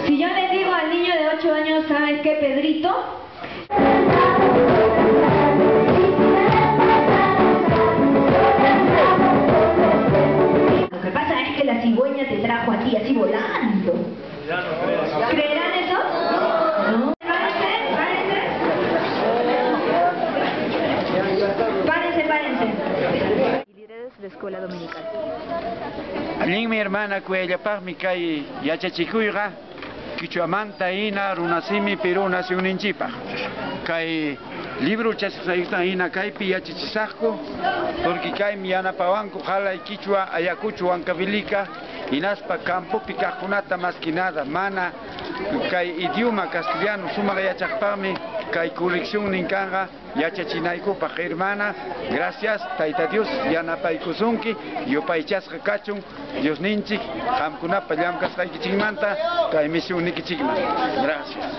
Si yo le digo al niño de 8 años, ¿sabes qué, Pedrito? Lo que pasa es que la cigüeña te trajo a ti así volando. ¿Creerán eso? No. Párense. De la escuela dominical. Allí mi hermana cuella par mi calle yachachikuira quichuamanta ina runasimi Perú nació un inchipa kai libro chasayuta ina kai pi yachachisako porque kai mi ana pawanco jala y quichua ayacucho ancavilica inaspa campo picajunata más que nada mana kai idioma castellano suma yachakpami kai colección ninkanga yachachinaiku pa hermana gracias taita Dios yana paikusunki yo paichasqa kachun Dios ninchik hamkunapa llamkasqa kichimanta kai misión nikichikman gracias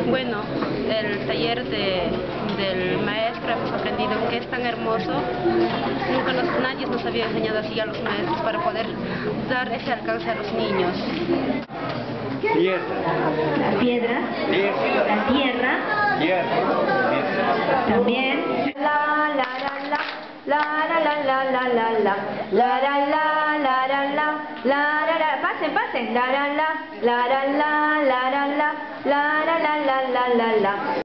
Bueno, el taller del maestro hemos aprendido que es tan hermoso. Nadie nos había enseñado así a los maestros para poder dar ese alcance a los niños. Tierra. La piedra. La tierra. También. La la la la. La la la la la la la. La la la la la la. La la la. Pasen. La la la. La la la la la la. La la la la la la.